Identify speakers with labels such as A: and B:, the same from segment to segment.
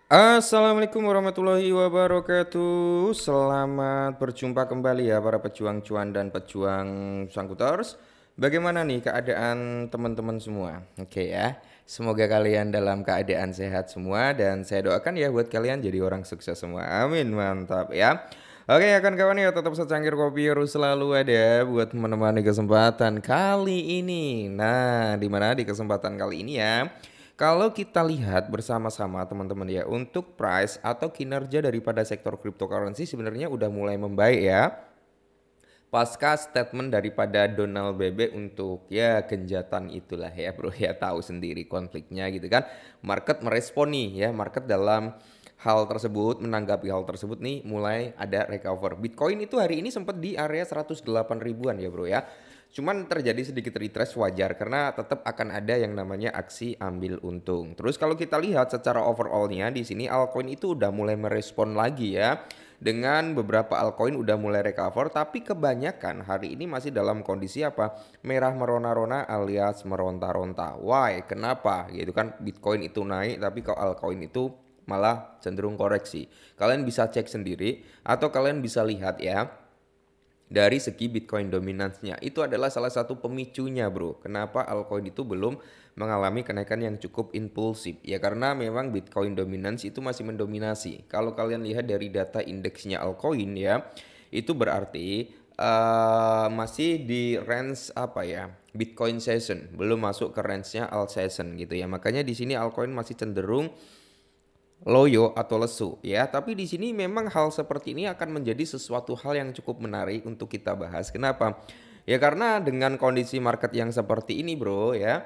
A: Assalamualaikum warahmatullahi wabarakatuh. Selamat berjumpa kembali ya para pejuang cuan dan pejuang sangkuters. Bagaimana nih keadaan teman-teman semua? Oke ya. Semoga kalian dalam keadaan sehat semua dan saya doakan ya buat kalian jadi orang sukses semua. Amin, mantap ya. Oke ya kan kawan ya, tetap secangkir kopi harus selalu ada buat menemani kesempatan kali ini. Nah, dimana di kesempatan kali ini ya, kalau kita lihat bersama-sama teman-teman ya, untuk price atau kinerja daripada sektor cryptocurrency sebenarnya udah mulai membaik ya. Pasca statement daripada Donald Bebe untuk ya genjatan itulah ya bro ya, tahu sendiri konfliknya gitu kan. Market merespon nih ya, market dalam hal tersebut, menanggapi hal tersebut nih mulai ada recover. Bitcoin itu hari ini sempat di area 108 ribuan ya bro ya. Cuman terjadi sedikit retrace, wajar karena tetap akan ada yang namanya aksi ambil untung. Terus kalau kita lihat secara overallnya di sini altcoin itu udah mulai merespon lagi ya. Dengan beberapa altcoin udah mulai recover, tapi kebanyakan hari ini masih dalam kondisi apa? Merah merona-rona alias meronta-ronta. Why? Kenapa? Gitu kan, Bitcoin itu naik tapi kok altcoin itu malah cenderung koreksi. Kalian bisa cek sendiri atau kalian bisa lihat ya, dari segi Bitcoin dominansinya itu adalah salah satu pemicunya bro. Kenapa altcoin itu belum mengalami kenaikan yang cukup impulsif? Ya karena memang Bitcoin dominansi itu masih mendominasi. Kalau kalian lihat dari data indeksnya altcoin ya, itu berarti masih di range apa ya? Bitcoin session, belum masuk ke range-nya alt session gitu ya. Makanya di sini altcoin masih cenderung loyo atau lesu ya, tapi di sini memang hal seperti ini akan menjadi sesuatu hal yang cukup menarik untuk kita bahas. Kenapa? Ya karena dengan kondisi market yang seperti ini bro ya,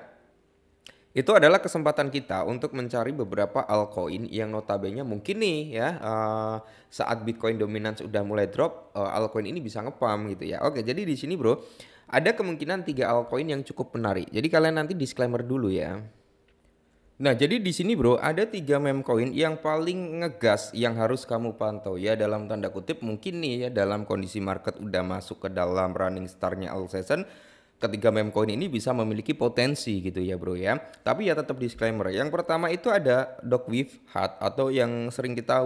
A: itu adalah kesempatan kita untuk mencari beberapa altcoin yang notabene mungkin nih ya, saat Bitcoin dominance udah mulai drop, altcoin ini bisa ngepump gitu ya. Oke, jadi di sini bro ada kemungkinan 3 altcoin yang cukup menarik. Jadi kalian nanti disclaimer dulu ya. Nah, jadi di sini bro ada 3 meme coin yang paling ngegas yang harus kamu pantau ya, dalam tanda kutip mungkin nih ya, dalam kondisi market udah masuk ke dalam running startnya all season, ketiga meme coin ini bisa memiliki potensi gitu ya bro ya. Tapi ya tetap disclaimer. Yang pertama itu ada Dogwifo Hut atau yang sering kita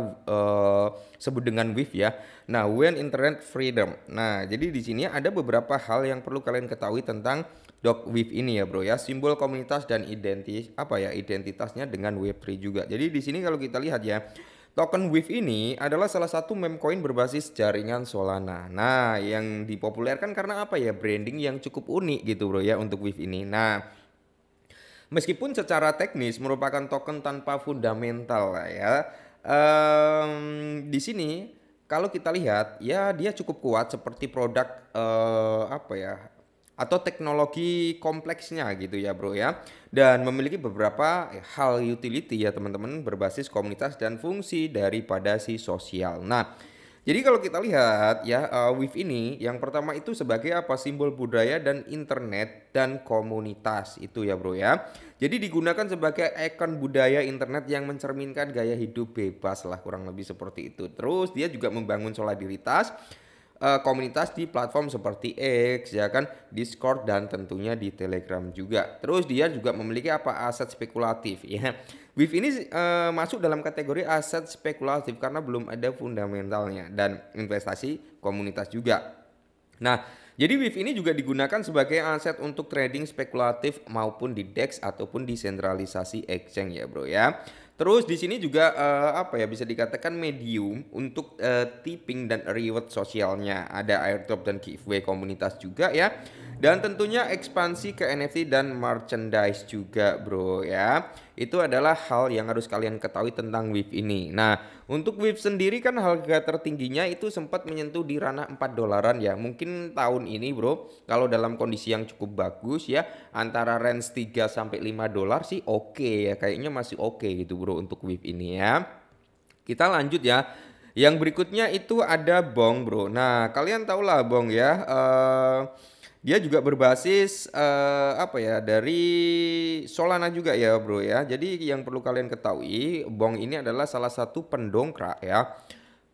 A: sebut dengan WIF ya. Nah, When Internet Freedom. Nah, jadi di sini ada beberapa hal yang perlu kalian ketahui tentang Dogwifo ini ya bro ya, simbol komunitas dan identitasnya dengan Web3 juga. Jadi di sini kalau kita lihat ya, token WIF ini adalah salah satu meme coin berbasis jaringan Solana. Nah, yang dipopulerkan karena apa ya? Branding yang cukup unik gitu bro ya untuk WIF ini. Nah, meskipun secara teknis merupakan token tanpa fundamental lah ya, di sini kalau kita lihat ya dia cukup kuat seperti produk apa ya, atau teknologi kompleksnya gitu ya bro ya, dan memiliki beberapa hal utility ya teman-teman, berbasis komunitas dan fungsi daripada si sosial. Nah, jadi kalau kita lihat ya, WIF ini yang pertama itu sebagai apa, simbol budaya dan internet dan komunitas itu ya bro ya. Jadi digunakan sebagai ikon budaya internet yang mencerminkan gaya hidup bebas lah, kurang lebih seperti itu. Terus dia juga membangun solidaritas komunitas di platform seperti X ya kan, Discord dan tentunya di Telegram juga. Terus dia juga memiliki apa, aset spekulatif ya. WIF ini masuk dalam kategori aset spekulatif karena belum ada fundamentalnya dan investasi komunitas juga. Nah, jadi WIF ini juga digunakan sebagai aset untuk trading spekulatif maupun di DEX ataupun di sentralisasi exchange ya bro ya. Terus di sini juga apa ya, bisa dikatakan medium untuk tipping dan reward sosialnya. Ada airdrop dan giveaway komunitas juga ya. Dan tentunya ekspansi ke NFT dan merchandise juga bro ya. Itu adalah hal yang harus kalian ketahui tentang WIF ini. Nah, untuk WIF sendiri kan harga tertingginya itu sempat menyentuh di ranah 4 dolaran ya. Mungkin tahun ini bro, kalau dalam kondisi yang cukup bagus ya, antara range 3 sampai 5 dolar sih oke ya. Kayaknya masih oke gitu bro untuk WIF ini ya. Kita lanjut ya. Yang berikutnya itu ada Bong bro. Nah, kalian tahulah Bong ya. Dia juga berbasis apa ya, dari Solana juga ya bro ya. Jadi yang perlu kalian ketahui, Bong ini adalah salah satu pendongkrak ya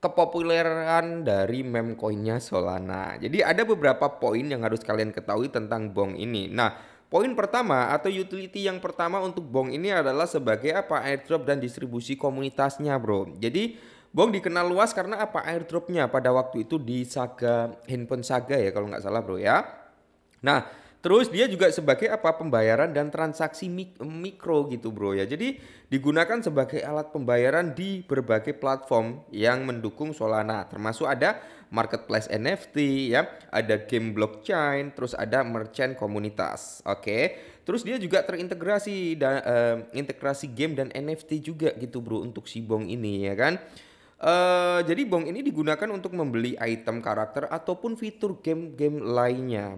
A: kepopuleran dari meme coinnya Solana. Jadi ada beberapa poin yang harus kalian ketahui tentang Bong ini. Nah, Poin pertama atau utility yang pertama untuk Bong ini adalah sebagai apa? Airdrop dan distribusi komunitasnya, Bro. Jadi Bong dikenal luas karena apa? Airdropnya pada waktu itu di Saga, handphone Saga ya kalau nggak salah, Bro ya. Nah, terus dia juga sebagai apa? Pembayaran dan transaksi mikro gitu, Bro ya. Jadi digunakan sebagai alat pembayaran di berbagai platform yang mendukung Solana, termasuk ada marketplace NFT ya, ada game blockchain, terus ada merchant komunitas. Oke. Terus dia juga terintegrasi dan integrasi game dan NFT juga gitu, Bro, untuk si Bong ini ya kan. Jadi Bong ini digunakan untuk membeli item karakter ataupun fitur game-game lainnya.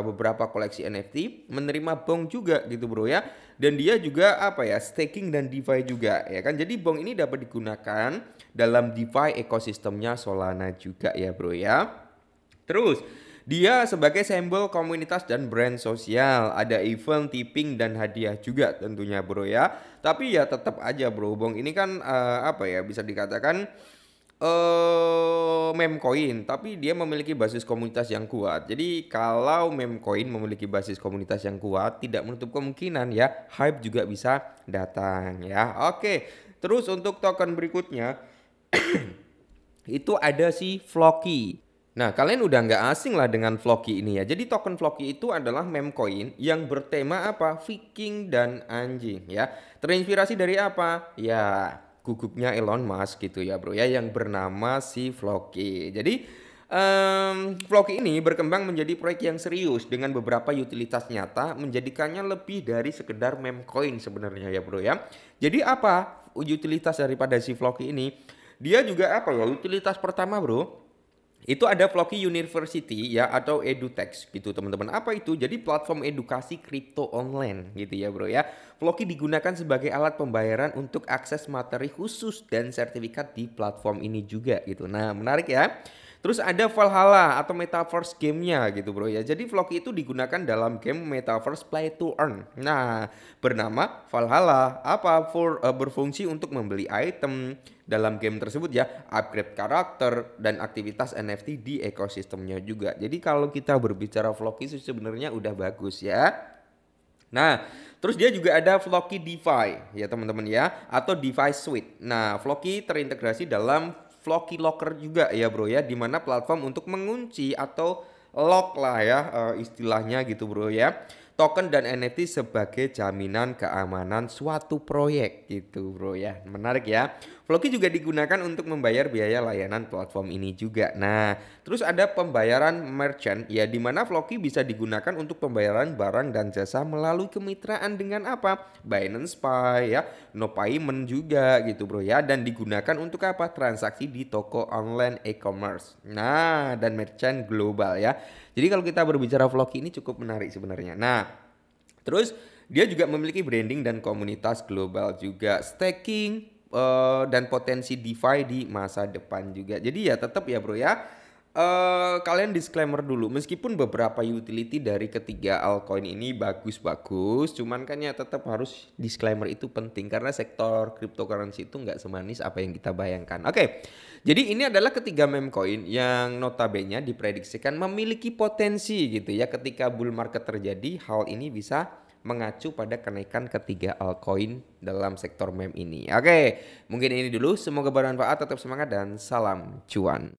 A: Beberapa koleksi NFT menerima Bong juga gitu, Bro ya. Dan dia juga apa ya, staking dan DeFi juga ya kan. Jadi Bong ini dapat digunakan dalam DeFi ekosistemnya Solana juga ya, Bro ya. Terus dia sebagai simbol komunitas dan brand sosial, ada event, tipping dan hadiah juga tentunya, Bro ya. Tapi ya tetap aja, Bro, Bong ini kan apa ya, bisa dikatakan meme coin, tapi dia memiliki basis komunitas yang kuat. Jadi kalau meme coin memiliki basis komunitas yang kuat, tidak menutup kemungkinan ya hype juga bisa datang ya. Oke. Terus untuk token berikutnya itu ada si Floki. Nah, kalian udah nggak asing lah dengan Floki ini ya. Jadi token Floki itu adalah meme coin yang bertema apa? Viking dan anjing ya. Terinspirasi dari apa? Ya, gugupnya Elon Musk gitu ya, Bro ya, yang bernama si Floki. Jadi Floki ini berkembang menjadi proyek yang serius dengan beberapa utilitas nyata, menjadikannya lebih dari sekedar meme coin sebenarnya ya, Bro ya. Jadi apa utilitas daripada si Floki ini? Dia juga apa ya? Utilitas pertama, Bro, itu ada Floki University ya, atau EduTech gitu teman-teman. Apa itu? Jadi platform edukasi kripto online gitu ya, Bro ya. Floki digunakan sebagai alat pembayaran untuk akses materi khusus dan sertifikat di platform ini juga gitu. Nah, menarik ya. Terus ada Valhalla atau Metaverse gamenya gitu, Bro ya. Jadi Floki itu digunakan dalam game Metaverse Play to Earn. Nah, bernama Valhalla berfungsi untuk membeli item dalam game tersebut ya, upgrade karakter dan aktivitas NFT di ekosistemnya juga. Jadi kalau kita berbicara Floki itu sebenarnya udah bagus ya. Nah, terus dia juga ada Floki DeFi ya teman-teman ya, atau DeFi Suite. Nah, Floki terintegrasi dalam Floki Locker juga ya, Bro ya, dimana platform untuk mengunci atau lock lah ya istilahnya gitu, Bro ya, token dan NFT sebagai jaminan keamanan suatu proyek gitu, Bro ya. Menarik ya. Floki juga digunakan untuk membayar biaya layanan platform ini juga. Nah, terus ada pembayaran merchant ya, di mana Floki bisa digunakan untuk pembayaran barang dan jasa melalui kemitraan dengan apa? Binance Pay ya, No Payment juga gitu, Bro ya, dan digunakan untuk apa? Transaksi di toko online e-commerce. Nah, dan merchant global ya. Jadi kalau kita berbicara Floki ini cukup menarik sebenarnya. Nah, terus dia juga memiliki branding dan komunitas global juga, staking dan potensi DeFi di masa depan juga. Jadi ya tetap ya, Bro ya. Kalian disclaimer dulu, meskipun beberapa utility dari ketiga altcoin ini bagus-bagus, cuman kan ya tetap harus disclaimer itu penting karena sektor cryptocurrency itu nggak semanis apa yang kita bayangkan. Oke, jadi ini adalah ketiga meme coin yang notabene diprediksikan memiliki potensi gitu ya, ketika bull market terjadi, hal ini bisa mengacu pada kenaikan ketiga altcoin dalam sektor meme ini. Oke, mungkin ini dulu, semoga bermanfaat, tetap semangat dan salam cuan.